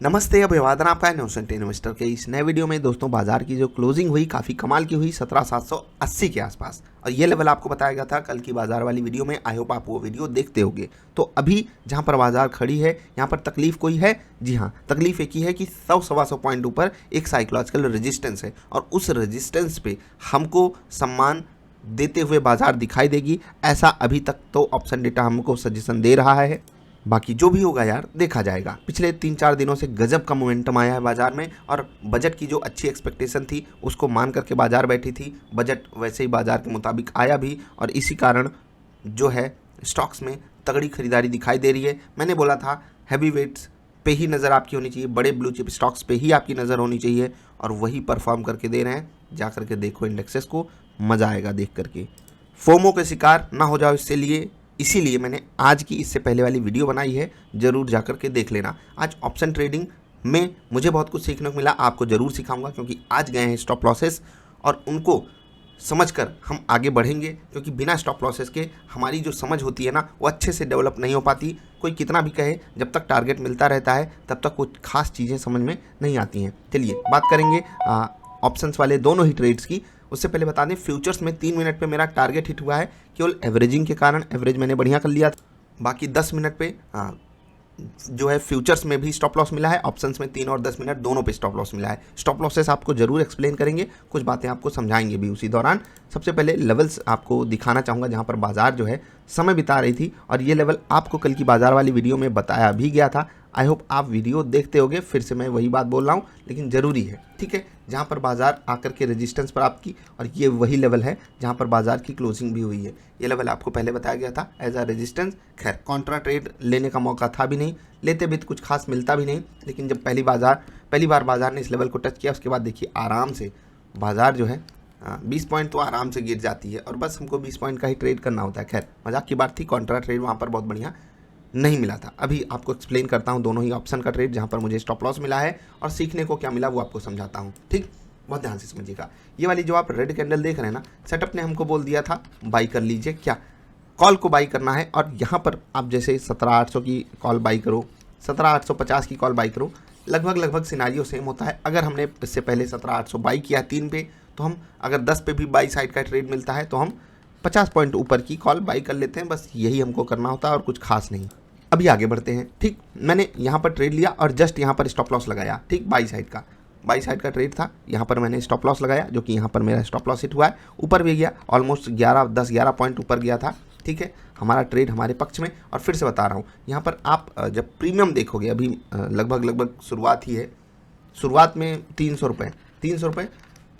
नमस्ते, अभिवादन आपका इनोसेंट इन्वेस्टर के इस नए वीडियो में। दोस्तों, बाजार की जो क्लोजिंग हुई काफ़ी कमाल की हुई 17,780 के आसपास, और ये लेवल आपको बताया गया था कल की बाजार वाली वीडियो में। आई होप आप वो वीडियो देखते होंगे। तो अभी जहां पर बाजार खड़ी है, यहाँ पर तकलीफ कोई है? जी हाँ, तकलीफ एक ही है कि 100-125 पॉइंट ऊपर एक साइकोलॉजिकल रेजिस्टेंस है, और उस रेजिस्टेंस पे हमको सम्मान देते हुए बाजार दिखाई देगी, ऐसा अभी तक तो ऑप्शन डेटा हमको सजेशन दे रहा है। बाकी जो भी होगा यार देखा जाएगा। पिछले 3-4 दिनों से गजब का मोमेंटम आया है बाजार में, और बजट की जो अच्छी एक्सपेक्टेशन थी उसको मान करके बाजार बैठी थी। बजट वैसे ही बाजार के मुताबिक आया भी, और इसी कारण जो है स्टॉक्स में तगड़ी खरीदारी दिखाई दे रही है। मैंने बोला था हैवी वेट्स पे ही नज़र आपकी होनी चाहिए, बड़े ब्लू चिप स्टॉक्स पे ही आपकी नज़र होनी चाहिए, और वही परफॉर्म करके दे रहे हैं। जा करके देखो इंडेक्सेस को, मज़ा आएगा देख करके। फोमो के शिकार ना हो जाओ, इसीलिए मैंने आज की इससे पहले वाली वीडियो बनाई है, ज़रूर जाकर के देख लेना। आज ऑप्शन ट्रेडिंग में मुझे बहुत कुछ सीखने को मिला, आपको ज़रूर सिखाऊंगा, क्योंकि आज गए हैं स्टॉप लॉसेस और उनको समझकर हम आगे बढ़ेंगे। क्योंकि बिना स्टॉप लॉसेस के हमारी जो समझ होती है ना, वो अच्छे से डेवलप नहीं हो पाती। कोई कितना भी कहे, जब तक टारगेट मिलता रहता है तब तक कुछ खास चीज़ें समझ में नहीं आती हैं। चलिए बात करेंगे ऑप्शंस वाले दोनों ही ट्रेड्स की। उससे पहले बता दें, फ्यूचर्स में 3 मिनट पे मेरा टारगेट हिट हुआ है, केवल एवरेजिंग के कारण। एवरेज मैंने बढ़िया कर लिया था। बाकी 10 मिनट पे जो है फ्यूचर्स में भी स्टॉप लॉस मिला है, ऑप्शंस में 3 और 10 मिनट दोनों पे स्टॉप लॉस मिला है। स्टॉप लॉसेस आपको जरूर एक्सप्लेन करेंगे, कुछ बातें आपको समझाएंगे भी उसी दौरान। सबसे पहले लेवल्स आपको दिखाना चाहूँगा जहाँ पर बाजार जो है समय बिता रही थी, और ये लेवल आपको कल की बाजार वाली वीडियो में बताया भी गया था। आई होप आप वीडियो देखते होगे, फिर से मैं वही बात बोल रहा हूँ, लेकिन ज़रूरी है, ठीक है। जहाँ पर बाजार आकर के रेजिस्टेंस प्राप्त की, और ये वही लेवल है जहाँ पर बाजार की क्लोजिंग भी हुई है। ये लेवल आपको पहले बताया गया था एज अ रेजिस्टेंस। खैर, कॉन्ट्रा ट्रेड लेने का मौका था भी नहीं, लेते भी तो कुछ खास मिलता भी नहीं, लेकिन जब पहली बार बाजार ने इस लेवल को टच किया, उसके बाद देखिए आराम से बाजार जो है 20 पॉइंट तो आराम से गिर जाती है, और बस हमको 20 पॉइंट का ही ट्रेड करना होता है। खैर, मजाक की बात थी, कॉन्ट्रा ट्रेड वहाँ पर बहुत बढ़िया नहीं मिला था। अभी आपको एक्सप्लेन करता हूँ दोनों ही ऑप्शन का ट्रेड, जहाँ पर मुझे स्टॉप लॉस मिला है, और सीखने को क्या मिला वो आपको समझाता हूँ, ठीक। बहुत ध्यान से समझिएगा। ये वाली जो आप रेड कैंडल देख रहे हैं ना, सेटअप ने हमको बोल दिया था बाई कर लीजिए, क्या कॉल को बाई करना है। और यहाँ पर आप जैसे 17,800 की कॉल बाई करो, 17,850 की कॉल बाई करो, लगभग सिनारियो सेम होता है। अगर हमने इससे पहले 17,800 बाई किया 3 पे, तो हम अगर 10 पे भी बाई साइड का ट्रेड मिलता है तो हम 50 पॉइंट ऊपर की कॉल बाई कर लेते हैं। बस यही हमको करना होता है और कुछ खास नहीं। अभी आगे बढ़ते हैं, ठीक। मैंने यहाँ पर ट्रेड लिया और जस्ट यहाँ पर स्टॉप लॉस लगाया, ठीक। बाई साइड का ट्रेड था, यहाँ पर मैंने स्टॉप लॉस लगाया, जो कि यहाँ पर मेरा स्टॉप लॉस हिट हुआ है। ऊपर भी गया, ऑलमोस्ट 10-11 पॉइंट ऊपर गया था, ठीक है। हमारा ट्रेड हमारे पक्ष में। और फिर से बता रहा हूँ, यहाँ पर आप जब प्रीमियम देखोगे, अभी लगभग शुरुआत ही है। शुरुआत में 300 रुपये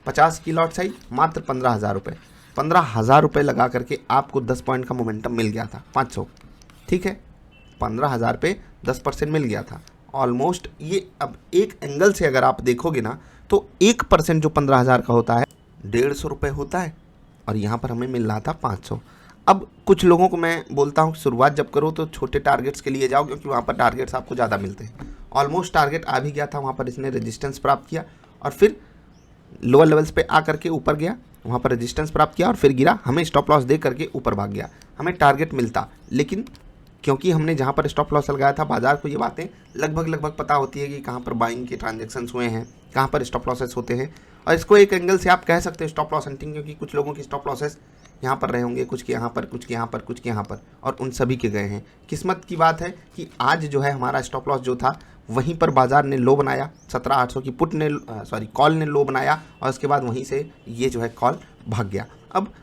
50 की लॉट साइज, मात्र 15,000 रुपये। 15,000 रुपये लगा करके आपको 10 पॉइंट का मोमेंटम मिल गया था, 500, ठीक है। 15,000 पे 10% मिल गया था ऑलमोस्ट। ये अब एक एंगल से अगर आप देखोगे ना, तो 1% जो 15,000 का होता है 150 रुपये होता है, और यहाँ पर हमें मिल रहा था 500। अब कुछ लोगों को मैं बोलता हूँ शुरुआत जब करो तो छोटे टारगेट्स के लिए जाओ, क्योंकि वहाँ पर टारगेट्स आपको ज़्यादा मिलते हैं। ऑलमोस्ट टारगेट आ भी गया था, वहाँ पर इसने रेजिस्टेंस प्राप्त किया, और फिर लोअर लेवल्स पे आ करके ऊपर गया, वहाँ पर रेजिस्टेंस प्राप्त किया, और फिर गिरा। हमें स्टॉप लॉस दे करके ऊपर भाग गया, हमें टारगेट मिलता। लेकिन क्योंकि हमने जहाँ पर स्टॉप लॉस लगाया था, बाजार को ये बातें लगभग पता होती है कि कहाँ पर बाइंग के ट्रांजैक्शंस हुए हैं, कहाँ पर स्टॉप लॉसेस होते हैं। और इसको एक एंगल से आप कह सकते हैं स्टॉप लॉस हंटिंग, क्योंकि कुछ लोगों की स्टॉप लॉसेस यहाँ पर रहे होंगे, कुछ के यहाँ पर, कुछ के यहाँ पर, कुछ के यहाँ पर, और उन सभी के गए हैं। किस्मत की बात है कि आज जो है हमारा स्टॉप लॉस जो था, वहीं पर बाजार ने लो बनाया। 17,800 की कॉल ने लो बनाया, और उसके बाद वहीं से ये जो है कॉल भाग गया। अब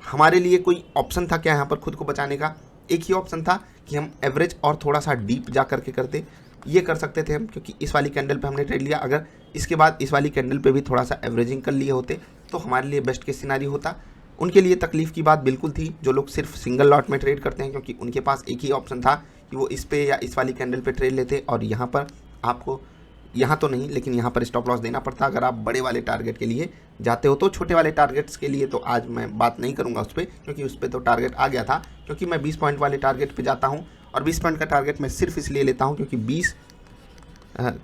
हमारे लिए कोई ऑप्शन था क्या यहाँ पर खुद को बचाने का? एक ही ऑप्शन था कि हम एवरेज और थोड़ा सा डीप जा करके करते। ये कर सकते थे हम, क्योंकि इस वाली कैंडल पे हमने ट्रेड लिया। अगर इसके बाद इस वाली कैंडल पे भी थोड़ा सा एवरेजिंग कर लिए होते तो हमारे लिए बेस्ट केस सिनेरियो होता। उनके लिए तकलीफ़ की बात बिल्कुल थी जो लोग सिर्फ सिंगल लॉट में ट्रेड करते हैं, क्योंकि उनके पास एक ही ऑप्शन था कि वो इस पे या इस वाली कैंडल पे ट्रेड लेते, और यहाँ पर आपको, यहाँ तो नहीं लेकिन यहाँ पर स्टॉप लॉस देना पड़ता अगर आप बड़े वाले टारगेट के लिए जाते हो। तो छोटे वाले टारगेट्स के लिए तो आज मैं बात नहीं करूँगा उस पर, क्योंकि उस पर तो टारगेट आ गया था। क्योंकि मैं 20 पॉइंट वाले टारगेट पे जाता हूँ, और 20 पॉइंट का टारगेट मैं सिर्फ इसलिए लेता हूँ क्योंकि 20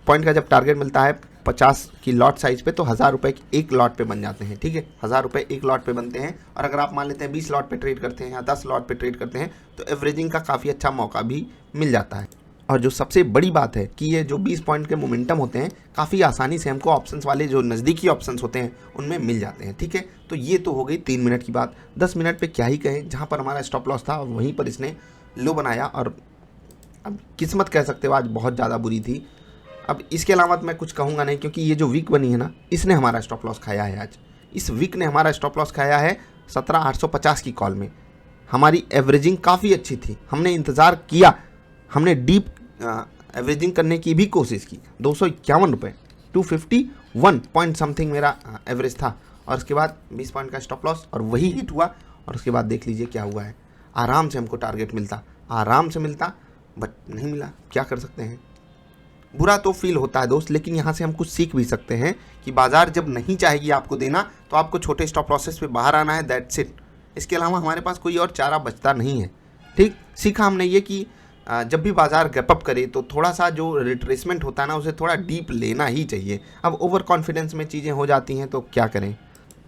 पॉइंट का जब टारगेट मिलता है 50 की लॉट साइज पे, तो 1,000 रुपये एक लॉट पे बन जाते हैं, ठीक है। 1,000 रुपये एक लॉट पे बनते हैं, और अगर आप मान लेते हैं 20 लॉट पे ट्रेड करते हैं या 10 लॉट पे ट्रेड करते हैं, तो एवरेजिंग का काफ़ी अच्छा मौका भी मिल जाता है। और जो सबसे बड़ी बात है कि ये जो 20 पॉइंट के मोमेंटम होते हैं काफ़ी आसानी से हमको ऑप्शंस वाले जो नज़दीकी ऑप्शंस होते हैं उनमें मिल जाते हैं। ठीक है, तो ये तो हो गई 3 मिनट की बात। 10 मिनट पे क्या ही कहें, जहाँ पर हमारा स्टॉप लॉस था वहीं पर इसने लो बनाया और अब किस्मत कह सकते हो आज बहुत ज़्यादा बुरी थी। अब इसके अलावा मैं कुछ कहूँगा नहीं, क्योंकि ये जो वीक बनी है ना, इसने हमारा स्टॉप लॉस खाया है। आज इस वीक ने हमारा स्टॉप लॉस खाया है 17,850 की कॉल में। हमारी एवरेजिंग काफ़ी अच्छी थी, हमने इंतज़ार किया, हमने डीप एवरेजिंग करने की भी कोशिश की। 251 रुपये 251 पॉइंट समथिंग मेरा एवरेज था, और उसके बाद 20 पॉइंट का स्टॉप लॉस और वही हिट हुआ। और उसके बाद देख लीजिए क्या हुआ है। आराम से हमको टारगेट मिलता, आराम से मिलता, बट नहीं मिला। क्या कर सकते हैं, बुरा तो फील होता है दोस्त, लेकिन यहाँ से हम कुछ सीख भी सकते हैं कि बाजार जब नहीं चाहेगी आपको देना तो आपको छोटे स्टॉप लॉसेस पे बाहर आना है, दैट्स इट। इसके अलावा हमारे पास कोई और चारा बचता नहीं है। ठीक, सीखा हमने ये कि जब भी बाजार गैप अप करे तो थोड़ा सा जो रिट्रेसमेंट होता है ना, उसे थोड़ा डीप लेना ही चाहिए। अब ओवर कॉन्फिडेंस में चीज़ें हो जाती हैं तो क्या करें।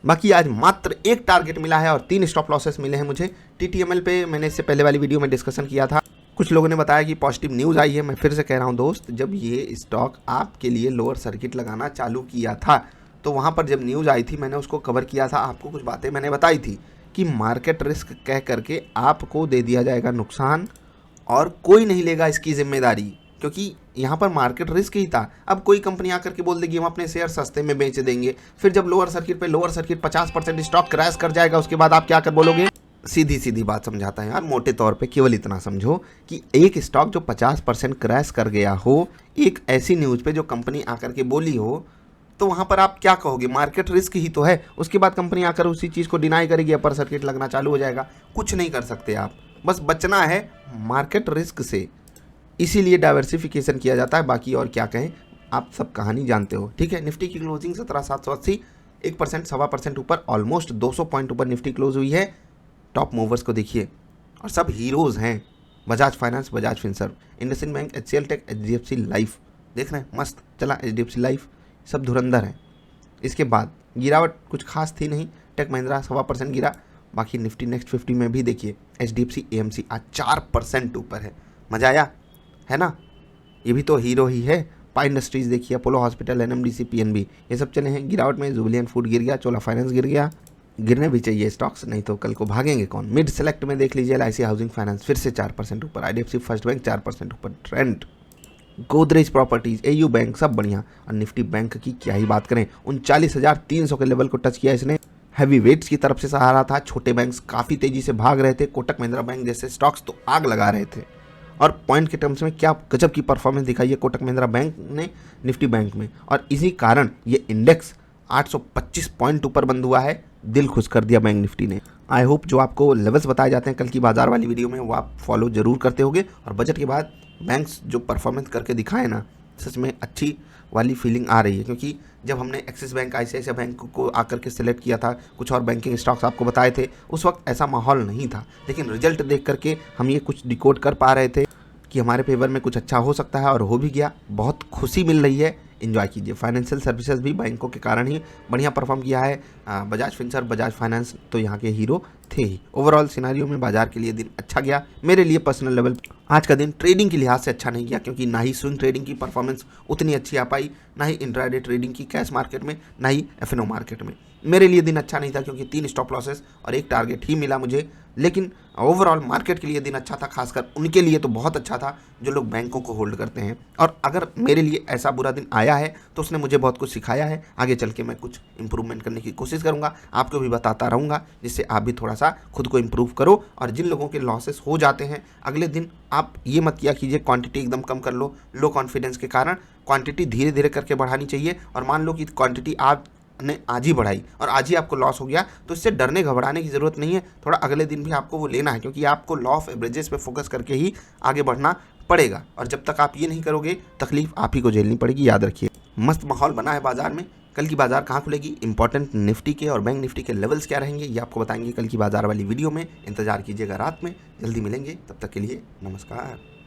बाकी आज मात्र एक टारगेट मिला है और 3 स्टॉप लॉसेस मिले हैं मुझे। TTML पे मैंने इससे पहले वाली वीडियो में डिस्कशन किया था, कुछ लोगों ने बताया कि पॉजिटिव न्यूज़ आई है। मैं फिर से कह रहा हूँ दोस्त, जब ये स्टॉक आपके लिए लोअर सर्किट लगाना चालू किया था तो वहाँ पर जब न्यूज़ आई थी मैंने उसको कवर किया था। आपको कुछ बातें मैंने बताई थी कि मार्केट रिस्क कह करके आपको दे दिया जाएगा नुकसान और कोई नहीं लेगा इसकी जिम्मेदारी, क्योंकि यहाँ पर मार्केट रिस्क ही था। अब कोई कंपनी आकर के बोल देगी हम अपने शेयर सस्ते में बेच देंगे, फिर जब लोअर सर्किट 50% स्टॉक क्रैश कर जाएगा, उसके बाद आप क्या कर बोलोगे। सीधी सीधी बात समझाता है यार, मोटे तौर पे केवल इतना समझो कि एक स्टॉक जो 50% क्रैश कर गया हो एक ऐसी न्यूज़ पे जो कंपनी आकर के बोली हो, तो वहाँ पर आप क्या कहोगे, मार्केट रिस्क ही तो है। उसके बाद कंपनी आकर उसी चीज़ को डिनाई करेगी, अपर सर्किट लगना चालू हो जाएगा। कुछ नहीं कर सकते आप, बस बचना है मार्केट रिस्क से। इसीलिए डाइवर्सिफिकेशन किया जाता है, बाकी और क्या कहें, आप सब कहानी जानते हो। ठीक है, निफ्टी की क्लोजिंग 17,780, 1% 1.25% ऊपर, ऑलमोस्ट 200 पॉइंट ऊपर निफ्टी क्लोज हुई है। टॉप मूवर्स को देखिए और सब हीरोज़ हैं। Bajaj finance, Bajaj Finserv, IndusInd bank, HCL tech, HDFC life, देख रहे हैं मस्त चला HDFC लाइफ, सब धुरंधर हैं। इसके बाद गिरावट कुछ खास थी नहीं, टेक महिंद्रा 1.25% गिरा। बाकी निफ्टी नेक्स्ट 50 में भी देखिए HDFC AMC आज 4% ऊपर है। मजा आया है ना, ये भी तो हीरो ही है। पाई इंडस्ट्रीज़ देखिए, अपोलो हॉस्पिटल, NMDC, PNB, ये सब चले हैं गिरावट में। जुबिलियंट फूड गिर गया, चोला फाइनेंस गिर गया। गिरने भी चाहिए स्टॉक्स, नहीं तो कल को भागेंगे कौन। मिड सेलेक्ट में देख लीजिए LIC हाउसिंग फाइनेंस फिर से 4% ऊपर, IDFC फर्स्ट बैंक 4% ऊपर, trend, Godrej properties, AU bank सब बढ़िया। और निफ्टी बैंक की क्या ही बात करें, 39,300 के लेवल को टच किया इसने। हैवी वेट्स की तरफ से सहारा था, छोटे बैंक्स काफ़ी तेजी से भाग रहे थे, कोटक महिंद्रा बैंक जैसे स्टॉक्स तो आग लगा रहे थे। और पॉइंट के टर्म्स में क्या गजब की परफॉर्मेंस दिखाई है कोटक महिंद्रा बैंक ने निफ्टी बैंक में, और इसी कारण ये इंडेक्स 825 पॉइंट ऊपर बंद हुआ है। दिल खुश कर दिया बैंक निफ्टी ने। आई होप जो आपको लेवल्स बताए जाते हैं कल की बाजार वाली वीडियो में वो आप फॉलो जरूर करते होगे। और बजट के बाद बैंक्स जो परफॉर्मेंस करके दिखाए ना, सच में अच्छी वाली फीलिंग आ रही है। क्योंकि जब हमने एक्सिस बैंक, ICICI बैंक को आकर के सिलेक्ट किया था, कुछ और बैंकिंग स्टॉक्स आपको बताए थे, उस वक्त ऐसा माहौल नहीं था, लेकिन रिजल्ट देख करके हम ये कुछ डिकोड कर पा रहे थे कि हमारे फेवर में कुछ अच्छा हो सकता है, और हो भी गया। बहुत खुशी मिल रही है, एंजॉय कीजिए। फाइनेंशियल सर्विसेज भी बैंकों के कारण ही बढ़िया परफॉर्म किया है। बजाज फिनसर्व, बजाज फाइनेंस तो यहाँ के हीरो थे ही। ओवरऑल सिनारियो में बाजार के लिए दिन अच्छा गया। मेरे लिए पर्सनल लेवल आज का दिन ट्रेडिंग के लिहाज से अच्छा नहीं गया, क्योंकि ना ही स्विंग ट्रेडिंग की परफॉर्मेंस उतनी अच्छी आ पाई, ना ही इंट्राडे ट्रेडिंग की कैश मार्केट में, ना ही FNO मार्केट में। मेरे लिए दिन अच्छा नहीं था, क्योंकि 3 स्टॉप लॉसेस और एक टारगेट ही मिला मुझे। लेकिन ओवरऑल मार्केट के लिए दिन अच्छा था, खासकर उनके लिए तो बहुत अच्छा था जो लोग बैंकों को होल्ड करते हैं। और अगर मेरे लिए ऐसा बुरा दिन आया है तो उसने मुझे बहुत कुछ सिखाया है। आगे चल के मैं कुछ इंप्रूवमेंट करने की कोशिश करूंगा, आपको भी बताता रहूंगा, जिससे आप भी थोड़ा सा खुद को इंप्रूव करो। और जिन लोगों के लॉसेस हो जाते हैं अगले दिन, आप ये मत किया कीजिए क्वांटिटी एकदम कम कर लो लो कॉन्फिडेंस के कारण। क्वांटिटी धीरे धीरे करके बढ़ानी चाहिए। और मान लो कि क्वांटिटी आपने आज ही बढ़ाई और आज ही आपको लॉस हो गया, तो इससे डरने घबराने की ज़रूरत नहीं है। थोड़ा अगले दिन भी आपको वो लेना है, क्योंकि आपको लॉ ऑफ एवरेजेस पे फोकस करके ही आगे बढ़ना पड़ेगा। और जब तक आप ये नहीं करोगे तकलीफ आप ही को झेलनी पड़ेगी, याद रखिए। मस्त माहौल बना है बाजार में। कल की बाजार कहाँ खुलेगी, इंपॉर्टेंट निफ्टी के और बैंक निफ्टी के लेवल्स क्या रहेंगे, ये आपको बताएंगे कल की बाजार वाली वीडियो में। इंतजार कीजिएगा रात में, जल्दी मिलेंगे। तब तक के लिए नमस्कार।